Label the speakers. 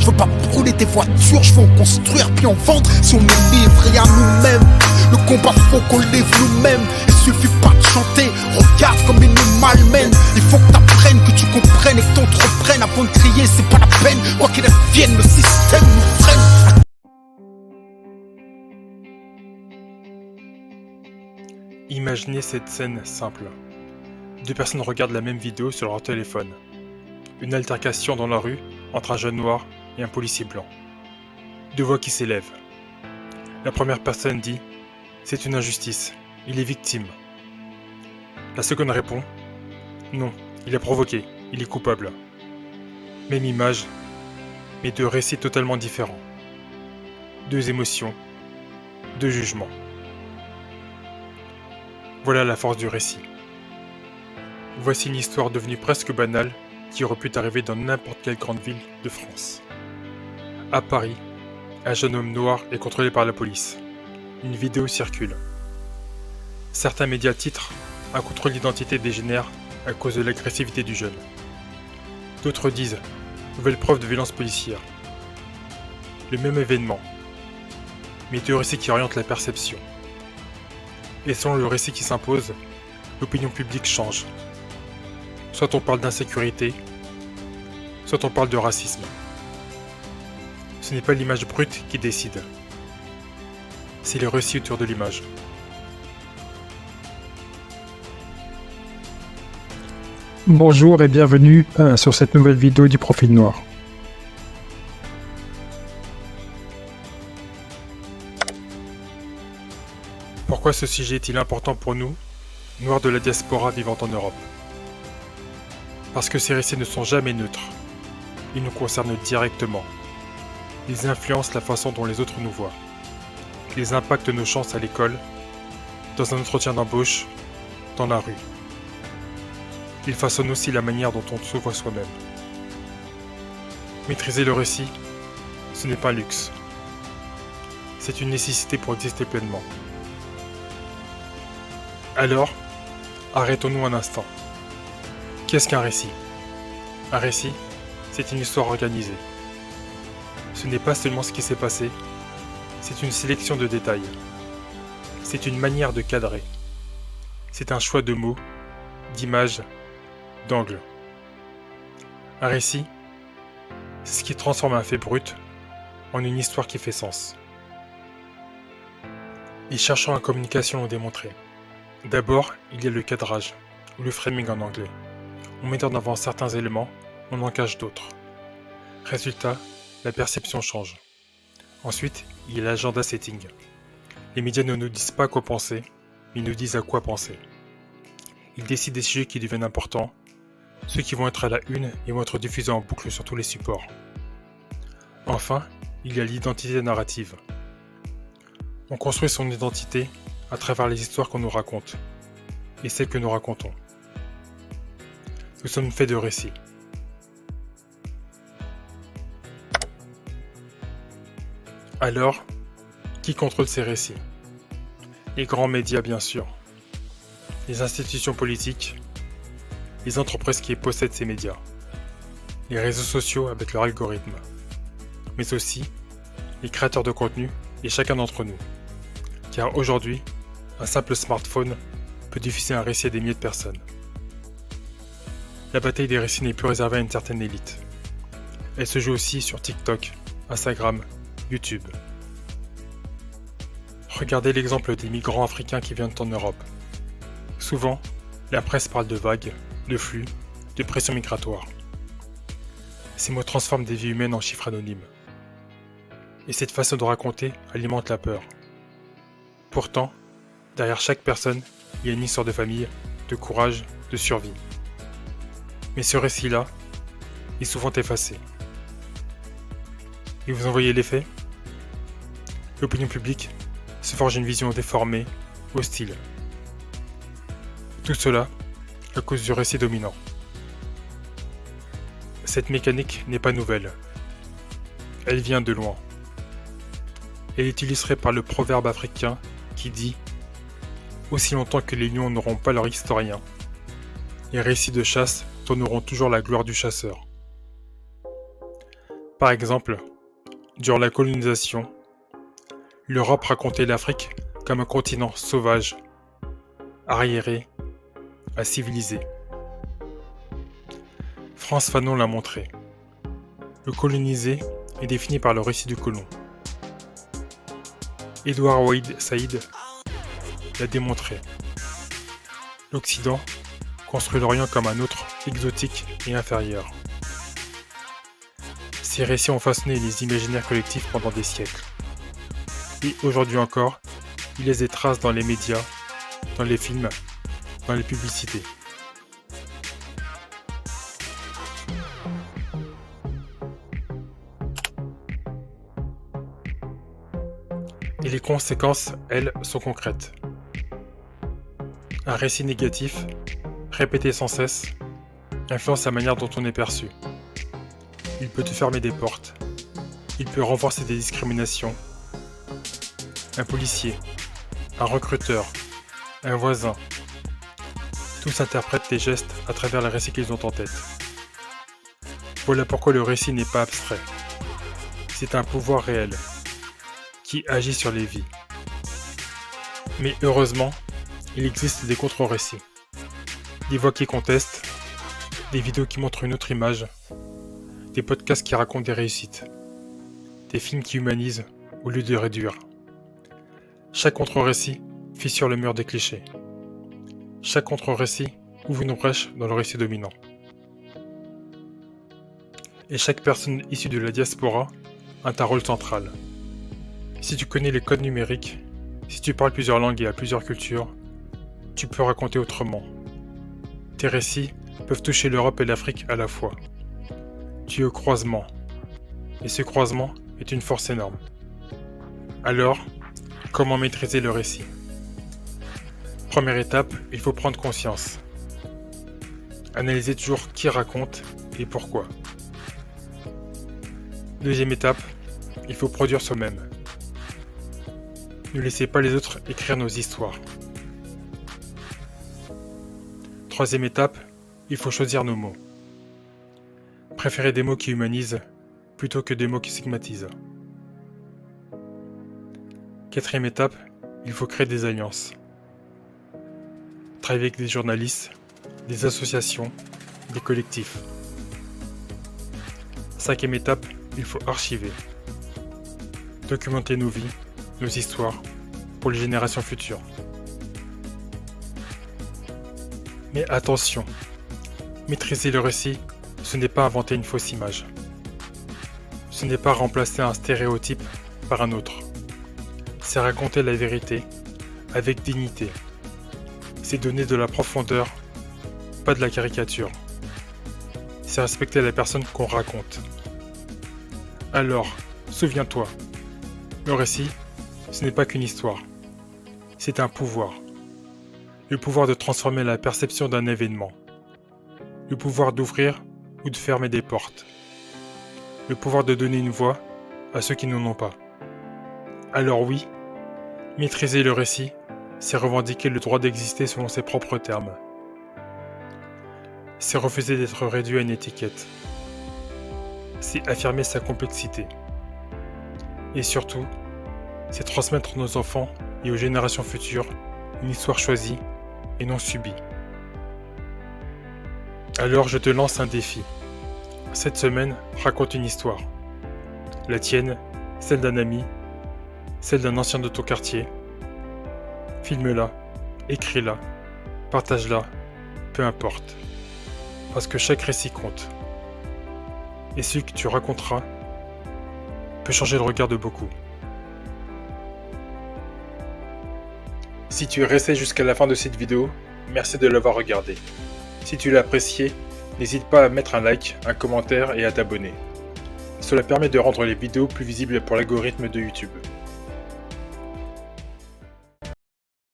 Speaker 1: Je veux pas brûler tes voitures, je veux en construire puis en vendre. Si on est livré à nous-mêmes, le combat faut qu'on le livre nous-mêmes. Il suffit pas de chanter, regarde comme ils nous malmènent. Il faut que t'apprennes, que tu comprennes et que t'entreprennes. Avant de crier, c'est pas la peine. Quoi qu'il advienne, le système nous freine.
Speaker 2: Imaginez cette scène simple. Deux personnes regardent la même vidéo sur leur téléphone. Une altercation dans la rue entre un jeune noir et un policier blanc. Deux voix qui s'élèvent. La première personne dit « C'est une injustice, il est victime ». La seconde répond « Non, il a provoqué, il est coupable ». Même image, mais deux récits totalement différents. Deux émotions, deux jugements. Voilà la force du récit. Voici une histoire devenue presque banale qui aurait pu arriver dans n'importe quelle grande ville de France. À Paris, un jeune homme noir est contrôlé par la police. Une vidéo circule. Certains médias titrent « Un contrôle d'identité dégénère à cause de l'agressivité du jeune ». D'autres disent « Nouvelle preuve de violence policière ». Le même événement, mais deux récits qui orientent la perception. Et selon le récit qui s'impose, l'opinion publique change. Soit on parle d'insécurité, soit on parle de racisme. Ce n'est pas l'image brute qui décide, c'est les récits autour de l'image.
Speaker 3: Bonjour et bienvenue sur cette nouvelle vidéo du Profil Noir.
Speaker 2: Pourquoi ce sujet est-il important pour nous, noirs de la diaspora vivant en Europe? Parce que ces récits ne sont jamais neutres. Ils nous concernent directement. Ils influencent la façon dont les autres nous voient. Ils impactent nos chances à l'école, dans un entretien d'embauche, dans la rue. Ils façonnent aussi la manière dont on se voit soi-même. Maîtriser le récit, ce n'est pas un luxe. C'est une nécessité pour exister pleinement. Alors, arrêtons-nous un instant. Qu'est-ce qu'un récit? Un récit, c'est une histoire organisée. Ce n'est pas seulement ce qui s'est passé, c'est une sélection de détails. C'est une manière de cadrer. C'est un choix de mots, d'images, d'angles. Un récit, c'est ce qui transforme un fait brut en une histoire qui fait sens. Et cherchons en communication à démontrer. D'abord, il y a le cadrage, ou le framing en anglais. On met en avant certains éléments, on en cache d'autres. Résultat, la perception change. Ensuite, il y a l'agenda setting. Les médias ne nous disent pas quoi penser, mais ils nous disent à quoi penser. Ils décident des sujets qui deviennent importants, ceux qui vont être à la une et vont être diffusés en boucle sur tous les supports. Enfin, il y a l'identité narrative. On construit son identité à travers les histoires qu'on nous raconte, et celles que nous racontons. Nous sommes faits de récits. Alors, qui contrôle ces récits? Les grands médias bien sûr, les institutions politiques, les entreprises qui possèdent ces médias, les réseaux sociaux avec leurs algorithmes, mais aussi les créateurs de contenu et chacun d'entre nous. Car aujourd'hui, un simple smartphone peut diffuser un récit à des milliers de personnes. La bataille des récits n'est plus réservée à une certaine élite. Elle se joue aussi sur TikTok, Instagram, YouTube. Regardez l'exemple des migrants africains qui viennent en Europe. Souvent, la presse parle de vagues, de flux, de pression migratoire. Ces mots transforment des vies humaines en chiffres anonymes. Et cette façon de raconter alimente la peur. Pourtant, derrière chaque personne, il y a une histoire de famille, de courage, de survie. Mais ce récit-là est souvent effacé. Et vous en voyez l'effet? L'opinion publique se forge une vision déformée, hostile. Tout cela à cause du récit dominant. Cette mécanique n'est pas nouvelle. Elle vient de loin. Elle est illustrée par le proverbe africain qui dit « Aussi longtemps que les lions n'auront pas leur historien, les récits de chasse tourneront toujours la gloire du chasseur. » Par exemple, durant la colonisation, l'Europe racontait l'Afrique comme un continent sauvage, arriéré, civilisé. Frantz Fanon l'a montré. Le colonisé est défini par le récit du colon. Edouard Waïd Saïd l'a démontré. L'Occident construit l'Orient comme un autre exotique et inférieur. Ces récits ont façonné les imaginaires collectifs pendant des siècles. Et aujourd'hui encore, il laisse des traces dans les médias, dans les films, dans les publicités. Et les conséquences, elles, sont concrètes. Un récit négatif, répété sans cesse, influence la manière dont on est perçu. Il peut te fermer des portes. Il peut renforcer des discriminations. Un policier, un recruteur, un voisin. Tous interprètent tes gestes à travers les récits qu'ils ont en tête. Voilà pourquoi le récit n'est pas abstrait. C'est un pouvoir réel, qui agit sur les vies. Mais heureusement, il existe des contre-récits. Des voix qui contestent, des vidéos qui montrent une autre image, des podcasts qui racontent des réussites, des films qui humanisent au lieu de réduire. Chaque contre-récit fissure le mur des clichés. Chaque contre-récit ouvre une brèche dans le récit dominant. Et chaque personne issue de la diaspora a un rôle central. Si tu connais les codes numériques, si tu parles plusieurs langues et à plusieurs cultures, tu peux raconter autrement. Tes récits peuvent toucher l'Europe et l'Afrique à la fois. Tu es au croisement. Et ce croisement est une force énorme. Alors, comment maîtriser le récit ? Première étape, il faut prendre conscience. Analyser toujours qui raconte et pourquoi. Deuxième étape, il faut produire soi-même. Ne laissez pas les autres écrire nos histoires. Troisième étape, il faut choisir nos mots. Préférez des mots qui humanisent plutôt que des mots qui stigmatisent. Quatrième étape, il faut créer des alliances. Travailler avec des journalistes, des associations, des collectifs. Cinquième étape, il faut archiver. Documenter nos vies, nos histoires, pour les générations futures. Mais attention, maîtriser le récit, ce n'est pas inventer une fausse image. Ce n'est pas remplacer un stéréotype par un autre. C'est raconter la vérité, avec dignité. C'est donner de la profondeur, pas de la caricature. C'est respecter la personne qu'on raconte. Alors, souviens-toi, le récit, ce n'est pas qu'une histoire. C'est un pouvoir. Le pouvoir de transformer la perception d'un événement. Le pouvoir d'ouvrir ou de fermer des portes. Le pouvoir de donner une voix à ceux qui n'en ont pas. Alors oui, maîtriser le récit, c'est revendiquer le droit d'exister selon ses propres termes. C'est refuser d'être réduit à une étiquette. C'est affirmer sa complexité. Et surtout, c'est transmettre à nos enfants et aux générations futures une histoire choisie et non subie. Alors je te lance un défi. Cette semaine, raconte une histoire. La tienne, celle d'un ami, celle d'un ancien de ton quartier. Filme-la, écris-la, partage-la, peu importe. Parce que chaque récit compte. Et celui que tu raconteras peut changer le regard de beaucoup. Si tu es resté jusqu'à la fin de cette vidéo, merci de l'avoir regardé. Si tu l'as apprécié, n'hésite pas à mettre un like, un commentaire et à t'abonner. Cela permet de rendre les vidéos plus visibles pour l'algorithme de YouTube.